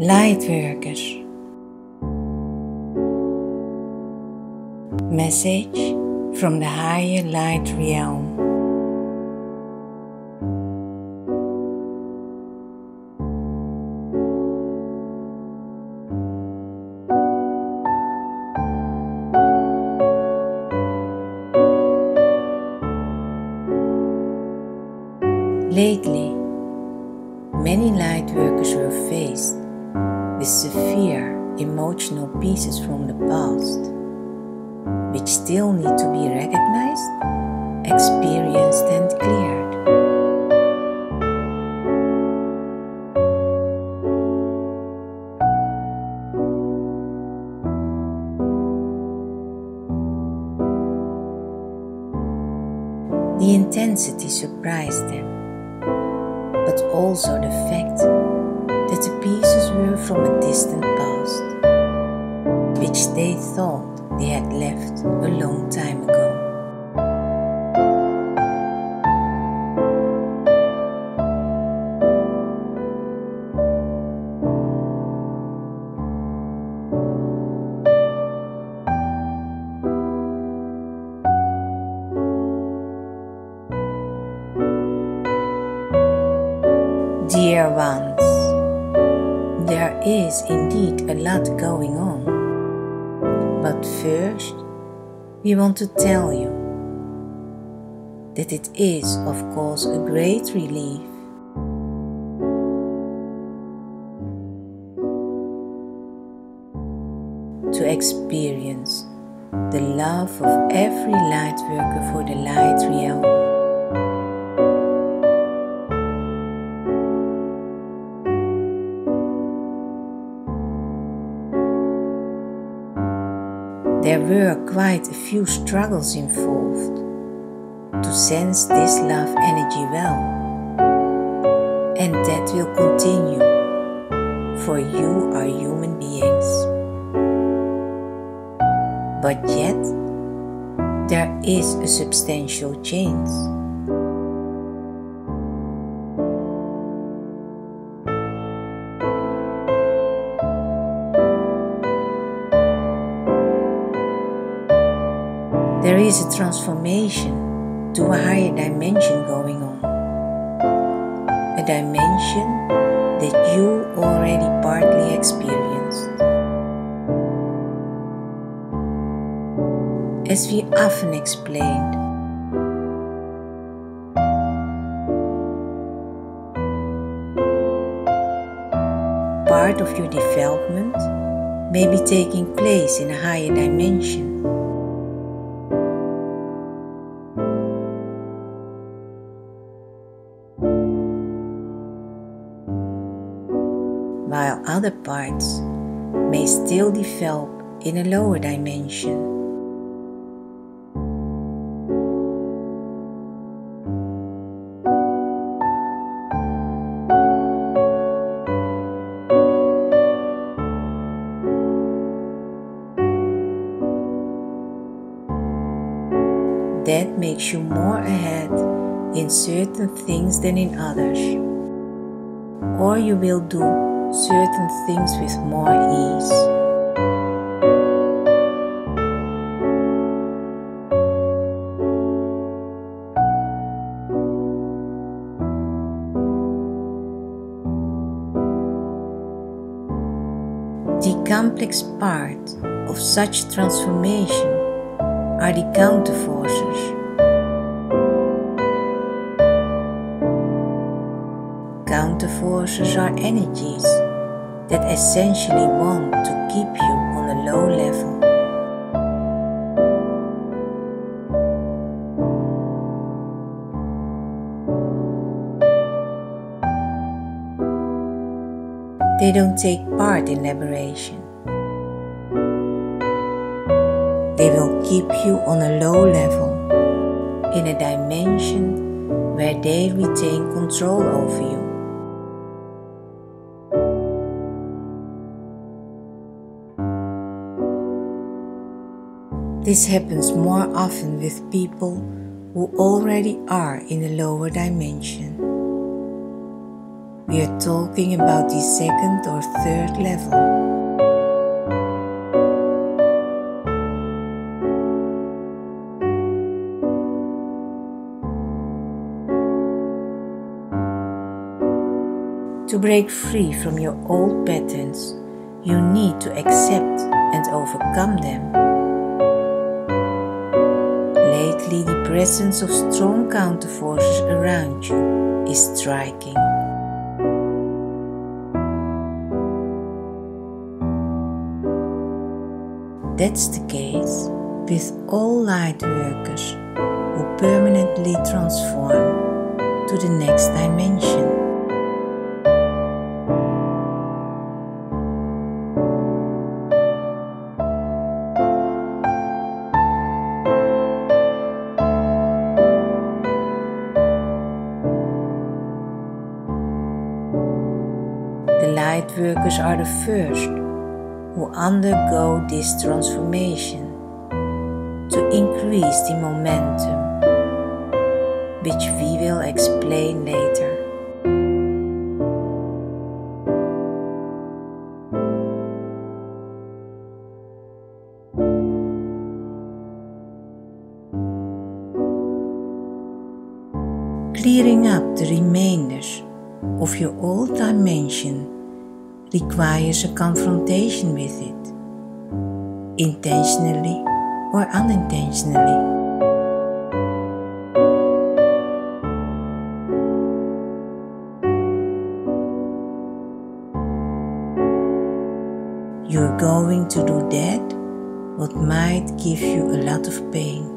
Lightworkers. Message from the higher light realm. Lately, many lightworkers were faced with severe emotional pieces from the past, which still need to be recognized, experienced and cleared. The intensity surprised them, but also the fact that the pieces were from a distant past, which they thought they had left a long time ago. Dear ones, there is indeed a lot going on, but first we want to tell you that it is of course a great relief to experience the love of every lightworker for the light realm. There were quite a few struggles involved to sense this love energy well, and that will continue, for you are human beings. But yet, there is a substantial change. There is a transformation to a higher dimension going on. A dimension that you already partly experienced. As we often explained, part of your development may be taking place in a higher dimension. While other parts may still develop in a lower dimension. That makes you more ahead in certain things than in others, or you will do certain things with more ease. The complex part of such transformation are the counterforces. Counterforces are energies that essentially want to keep you on a low level. They don't take part in liberation. They will keep you on a low level, in a dimension where they retain control over you. This happens more often with people who already are in a lower dimension. We are talking about the second or third level. To break free from your old patterns, you need to accept and overcome them. Lately, the presence of strong counterforces around you is striking. That's the case with all Lightworkers who permanently transform to the next dimension. The Lightworkers are the first who undergo this transformation to increase the momentum, which we will explain later. Clearing up the remainders of your old dimension requires a confrontation with it, intentionally or unintentionally. You're going to do that what might give you a lot of pain.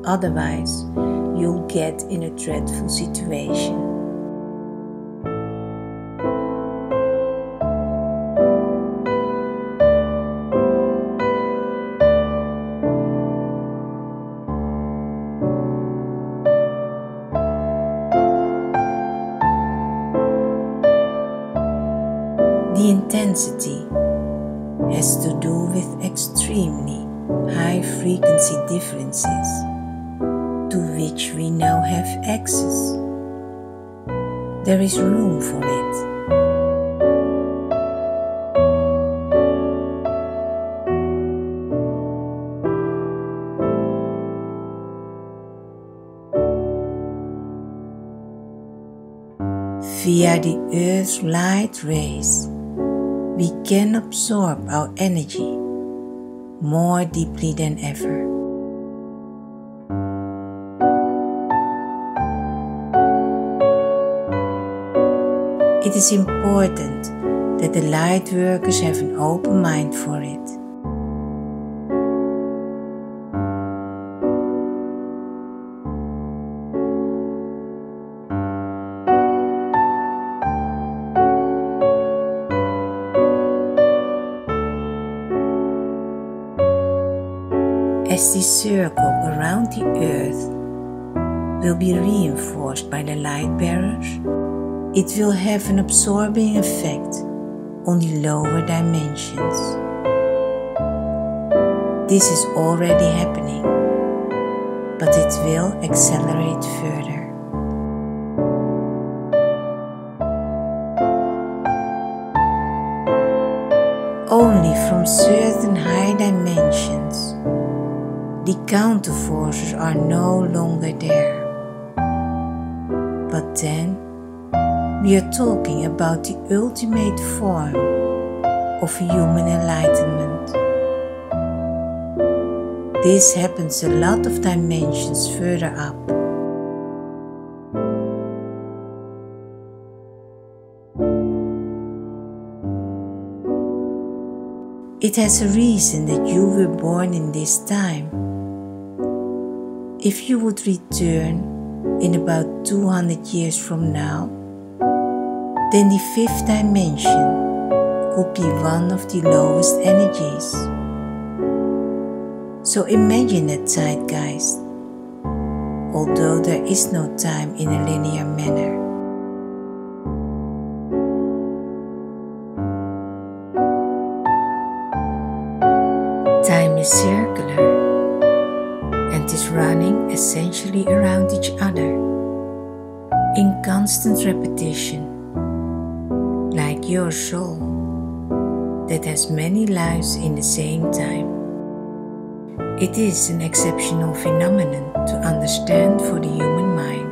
Otherwise, you'll get in a dreadful situation. The intensity has to do with extremely high frequency differences to which we now have access. There is room for it. Via the Earth's light rays, we can absorb our energy more deeply than ever. It is important that the Lightworkers have an open mind for it. As the circle around the Earth will be reinforced by the light bearers, it will have an absorbing effect on the lower dimensions. This is already happening, but it will accelerate further. Only from certain high dimensions, the counterforces are no longer there. But then, we are talking about the ultimate form of human enlightenment. This happens a lot of dimensions further up. It has a reason that you were born in this time. If you would return in about 200 years from now, then the fifth dimension could be one of the lowest energies. So imagine that zeitgeist, although there is no time in a linear manner. is circular and is running essentially around each other in constant repetition, like your soul that has many lives in the same time. It is an exceptional phenomenon to understand for the human mind.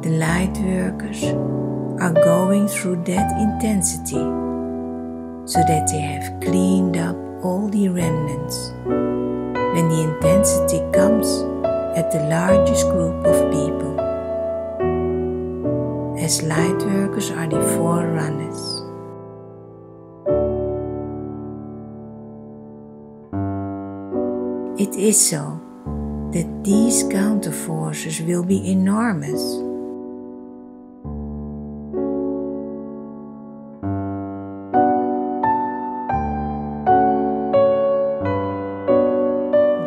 The Lightworkers are going through that intensity so that they have cleaned up all the remnants when the intensity comes at the largest group of people, as Lightworkers are the forerunners. It is so that these counterforces will be enormous.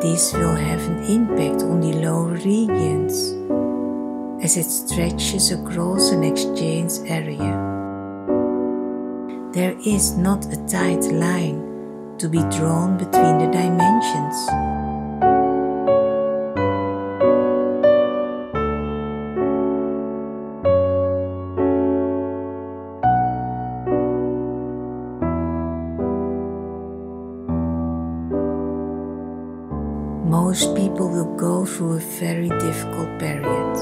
This will have an impact on the lower regions as it stretches across an exchange area. There is not a tight line to be drawn between the dimensions. Most people will go through a very difficult period.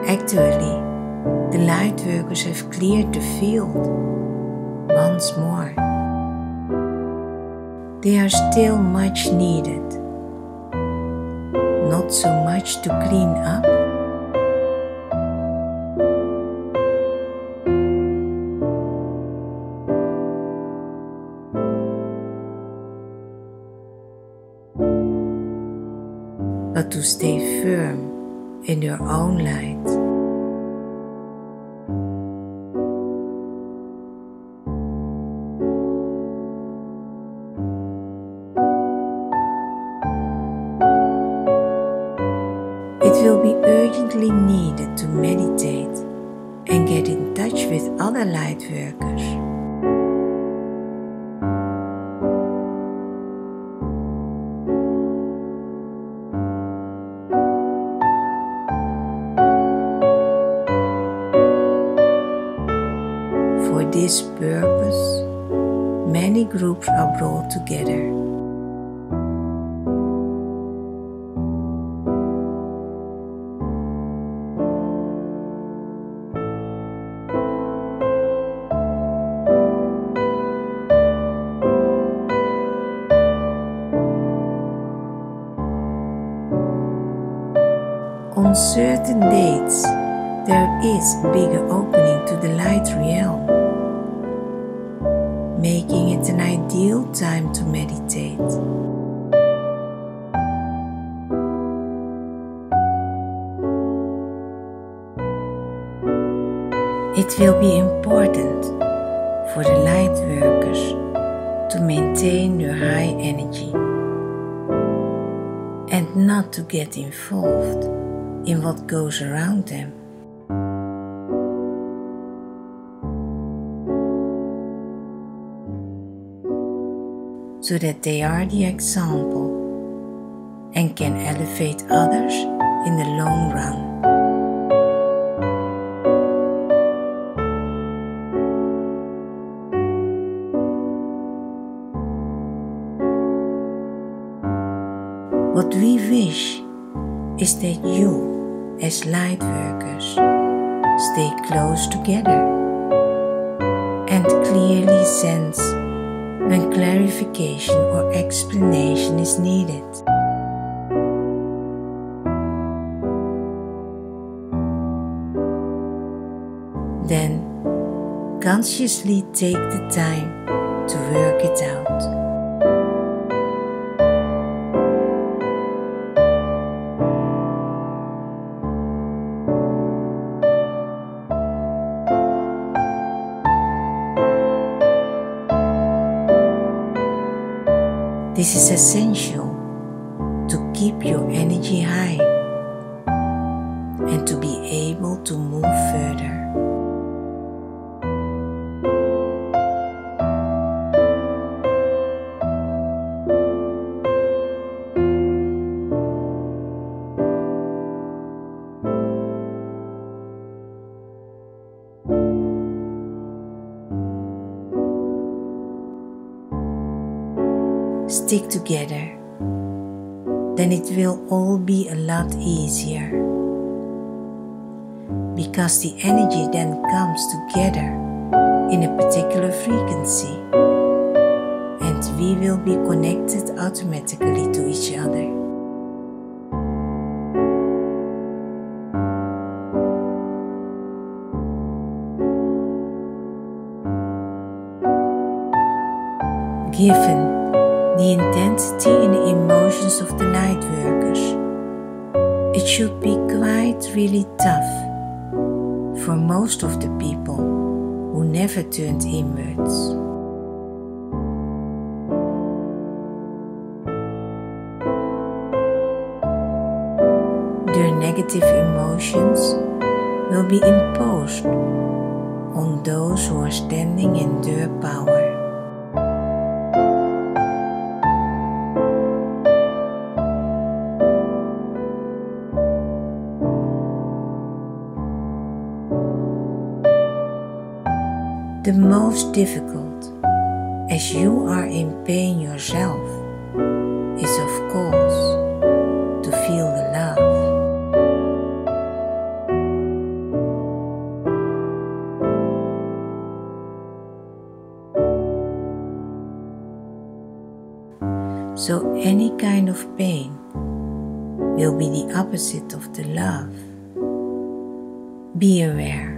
Actually, the Lightworkers have cleared the field once more. They are still much needed. Not so much to clean up, but to stay firm in your own light. It will be urgently needed to meditate and get in touch with other Lightworkers. For this purpose, many groups are brought together. On certain dates, there is a bigger opening to the light realm, making it an ideal time to meditate. It will be important for the Lightworkers to maintain their high energy and not to get involved in what goes around them. So that they are the example and can elevate others in the long run. What we wish is that you, as Lightworkers, stay close together and clearly sense when clarification or explanation is needed. Then consciously take the time to work it out. This is essential to keep your energy high and to be able to move further. Stick together, then it will all be a lot easier, because the energy then comes together in a particular frequency, and we will be connected automatically to each other. Given the intensity in the emotions of the Lightworkers, it should be quite really tough for most of the people who never turned inwards. Their negative emotions will be imposed on those who are standing in their power. The most difficult, as you are in pain yourself, is of course to feel the love. So any kind of pain will be the opposite of the love. Be aware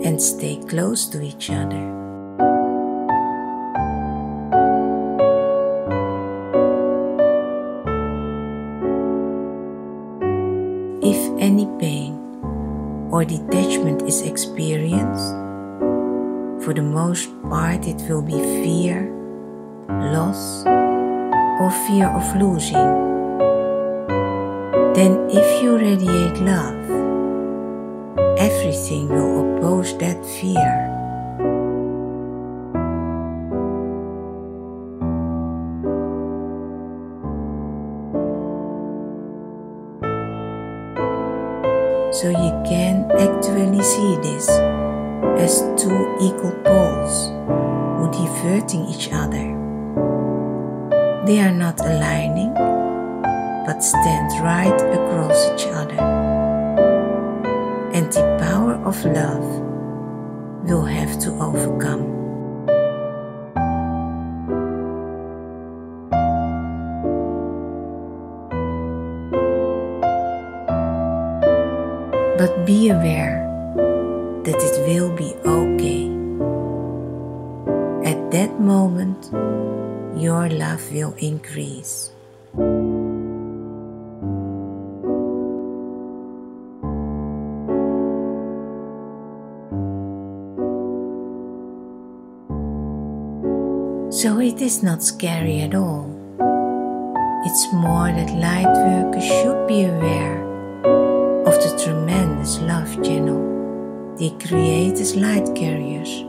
and stay close to each other. If any pain or detachment is experienced, for the most part it will be fear, loss, or fear of losing. Then if you radiate love, everything will oppose that fear. So you can actually see this as two equal poles who diverting each other. They are not aligning, but stand right across each other. And the power of love will have to overcome. But be aware that it will be okay. At that moment, your love will increase. So it is not scary at all. It's more that Lightworkers should be aware of the tremendous love channel they create as light carriers,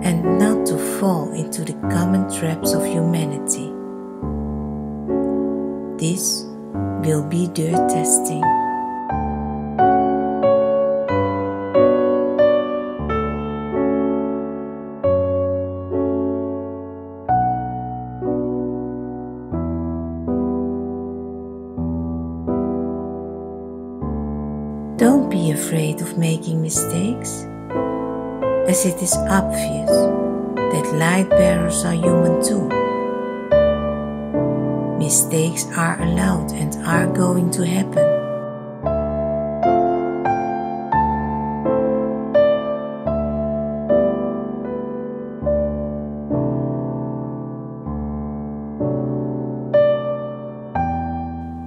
and not to fall into the common traps of humanity. This will be their testing. Don't be afraid of making mistakes, as it is obvious that light bearers are human too. Mistakes are allowed and are going to happen.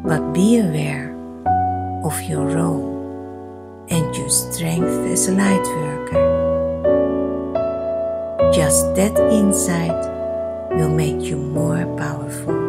But be aware of your role and your strength as a light worker. Just that insight will make you more powerful.